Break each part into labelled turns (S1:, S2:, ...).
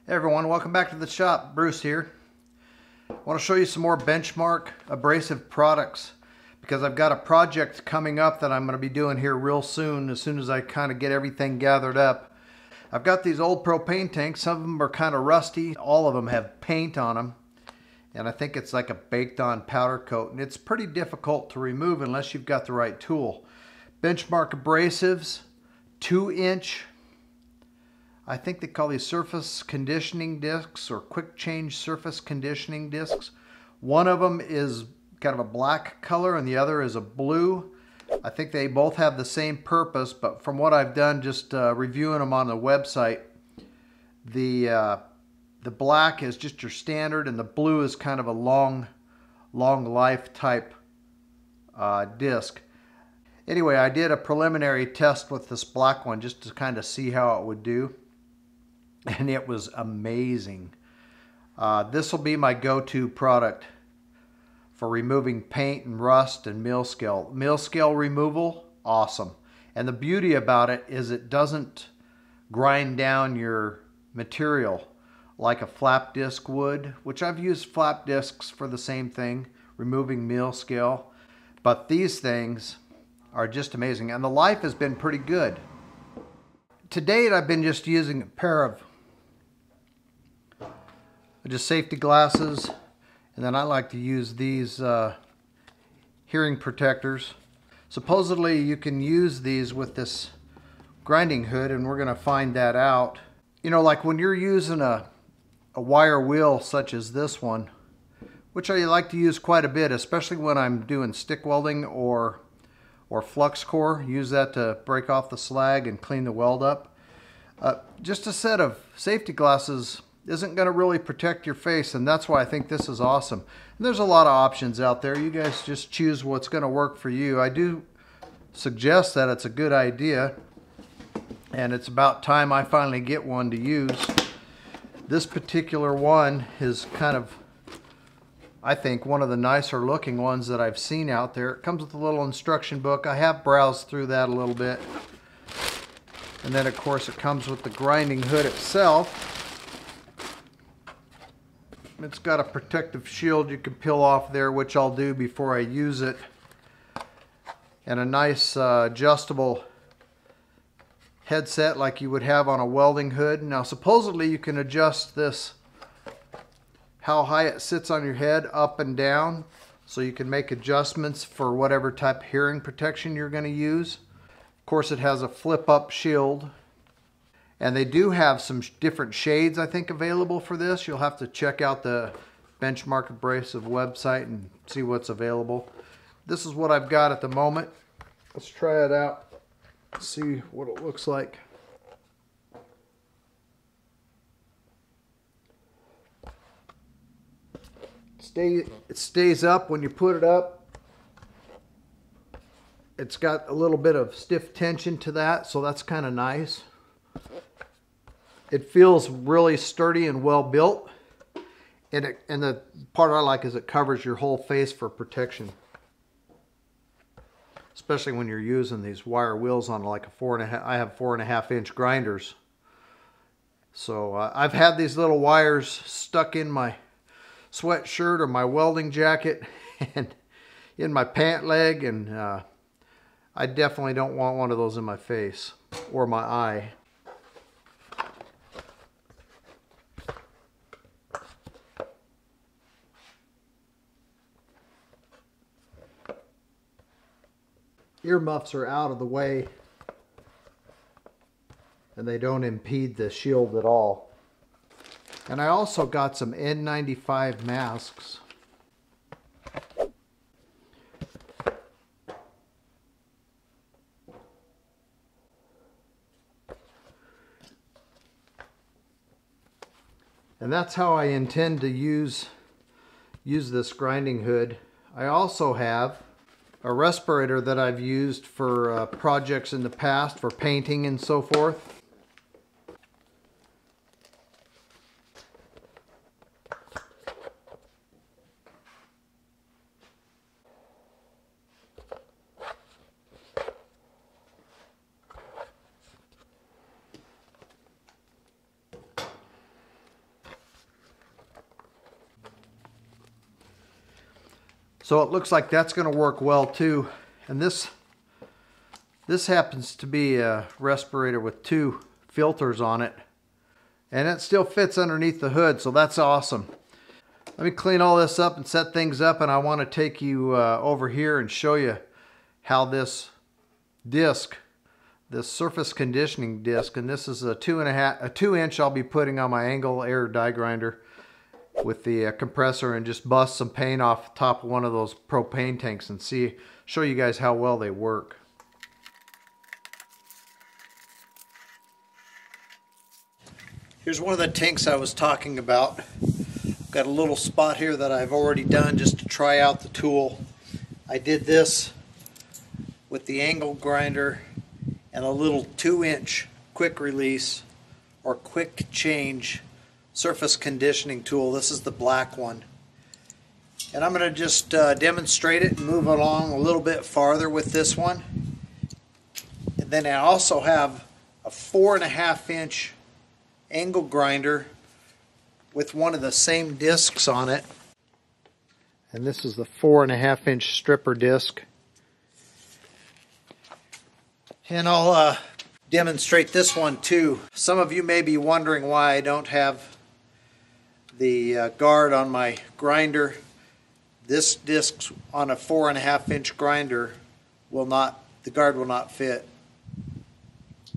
S1: Hey everyone, welcome back to the shop. Bruce here. I want to show you some more benchmark abrasive products because I've got a project coming up that I'm going to be doing here real soon as I kind of get everything gathered up. I've got these old propane tanks. Some of them are kind of rusty. All of them have paint on them. And I think it's like a baked on powder coat. And it's pretty difficult to remove unless you've got the right tool. Benchmark abrasives, 2-inch. I think they call these surface conditioning discs or quick change surface conditioning discs. One of them is kind of a black color and the other is a blue. I think they both have the same purpose, but from what I've done just reviewing them on the website, the black is just your standard and the blue is kind of a long life type disc. Anyway, I did a preliminary test with this black one just to kind of see how it would do. And it was amazing. This will be my go-to product for removing paint and rust and mill scale. Mill scale removal, awesome. And the beauty about it is it doesn't grind down your material like a flap disc would, which I've used flap discs for the same thing, removing mill scale. But these things are just amazing. And the life has been pretty good. To date, I've been just using a pair of just safety glasses, and then I like to use these hearing protectors. Supposedly you can use these with this grinding hood, and we're going to find that out. You know, like when you're using a wire wheel such as this one, which I like to use quite a bit, especially when I'm doing stick welding or flux core. Use that to break off the slag and clean the weld up. Just a set of safety glasses isn't going to really protect your face, and that's why I think this is awesome. And there's a lot of options out there. You guys just choose what's going to work for you. I do suggest that it's a good idea, and it's about time I finally get one to use. This particular one is kind of, I think, one of the nicer looking ones that I've seen out there. It comes with a little instruction book. I have browsed through that a little bit. And then of course it comes with the grinding hood itself. It's got a protective shield you can peel off there, which I'll do before I use it. And a nice adjustable headset like you would have on a welding hood. Now supposedly you can adjust this, how high it sits on your head, up and down, so you can make adjustments for whatever type of hearing protection you're going to use. Of course, it has a flip-up shield, and they do have some different shades, I think, available for this. You'll have to check out the Benchmark Abrasive website and see what's available. This is what I've got at the moment. Let's try it out, see what it looks like. It stays up when you put it up. It's got a little bit of stiff tension to that, so that's kind of nice. It feels really sturdy and well built, and the part I like is it covers your whole face for protection, especially when you're using these wire wheels on like I have 4.5 inch grinders. So I've had these little wires stuck in my sweatshirt or my welding jacket and in my pant leg, and I definitely don't want one of those in my face or my eye. Earmuffs are out of the way and they don't impede the shield at all. And I also got some N95 masks. And that's how I intend to use this grinding hood. I also have a respirator that I've used for projects in the past for painting and so forth. So it looks like that's going to work well too. And this happens to be a respirator with 2 filters on it. And it still fits underneath the hood, so that's awesome. Let me clean all this up and set things up, and I want to take you over here and show you how this disc, this surface conditioning disc, and this is a 2 inch I'll be putting on my angle air die grinder with the compressor, and just bust some paint off the top of one of those propane tanks and show you guys how well they work. Here's one of the tanks I was talking about. Got a little spot here that I've already done just to try out the tool. I did this with the angle grinder and a little 2 inch quick release or quick change surface conditioning tool. This is the black one. And I'm going to just demonstrate it and move along a little bit farther with this one. And then I also have a 4.5 inch angle grinder with one of the same discs on it. And this is the 4.5 inch stripper disc. And I'll demonstrate this one too. Some of you may be wondering why I don't have the guard on my grinder. This disc on a 4.5 inch grinder the guard will not fit.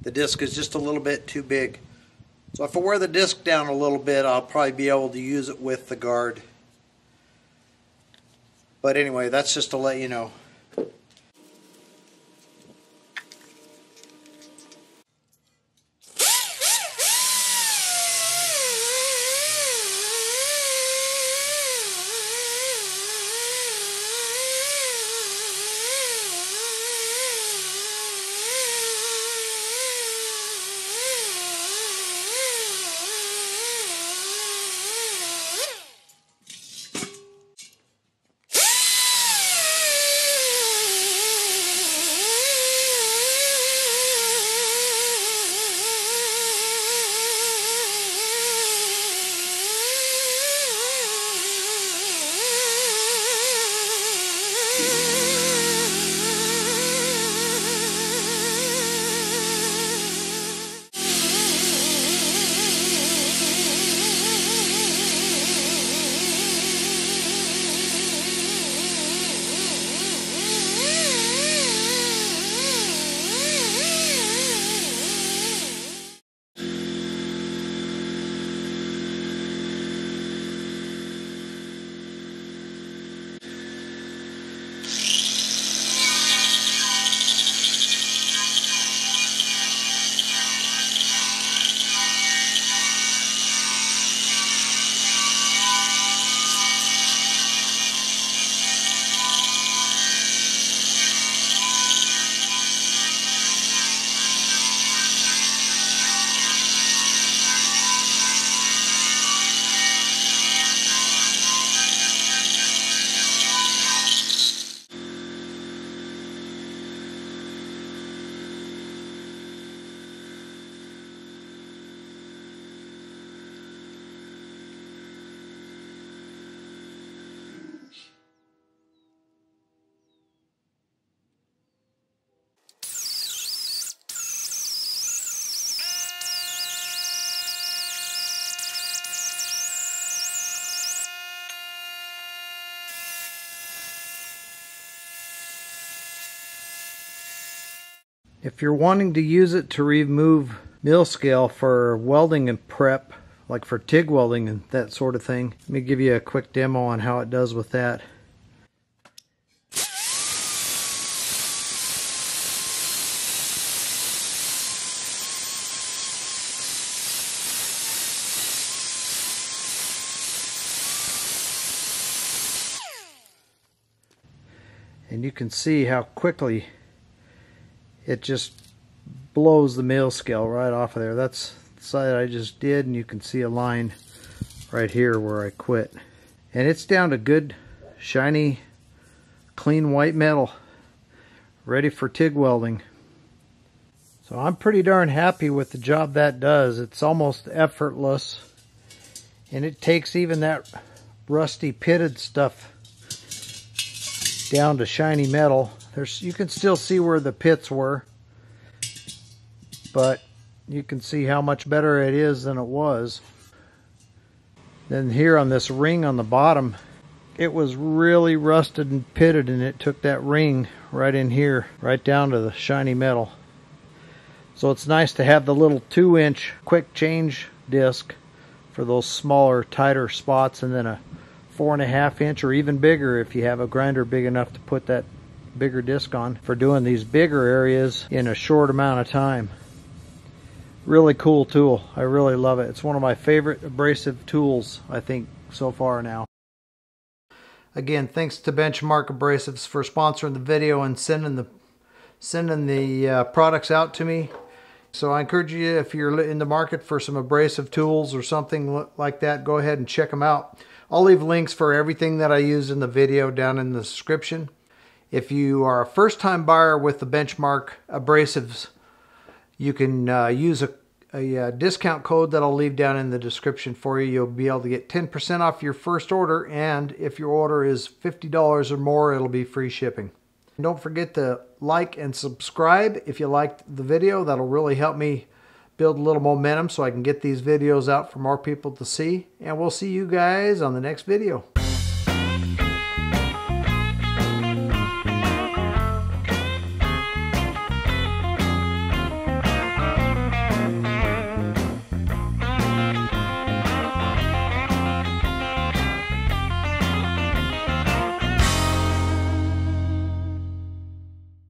S1: The disc is just a little bit too big. So if I wear the disc down a little bit, I'll probably be able to use it with the guard. But anyway, that's just to let you know. If you're wanting to use it to remove mill scale for welding and prep, like for TIG welding and that sort of thing, let me give you a quick demo on how it does with that. And you can see how quickly it just blows the mill scale right off of there. That's the side I just did, and you can see a line right here where I quit. And it's down to good, shiny, clean white metal, ready for TIG welding. So I'm pretty darn happy with the job that does. It's almost effortless, and it takes even that rusty pitted stuff down to shiny metal. You can still see where the pits were, but you can see how much better it is than it was. Then here on this ring on the bottom, it was really rusted and pitted, and it took that ring right in here, right down to the shiny metal. So it's nice to have the little 2-inch quick change disc for those smaller, tighter spots, and then a 4.5-inch or even bigger if you have a grinder big enough to put that bigger disc on for doing these bigger areas in a short amount of time. Really cool tool. I really love it. It's one of my favorite abrasive tools, I think, so far now. Again, thanks to Benchmark Abrasives for sponsoring the video and sending the products out to me. So I encourage you, if you're in the market for some abrasive tools or something like that, go ahead and check them out. I'll leave links for everything that I use in the video down in the description. If you are a first-time buyer with the Benchmark Abrasives, you can use a discount code that I'll leave down in the description for you. You'll be able to get 10% off your first order, and if your order is $50 or more, it'll be free shipping. And don't forget to like and subscribe if you liked the video. That'll really help me build a little momentum so I can get these videos out for more people to see. And we'll see you guys on the next video.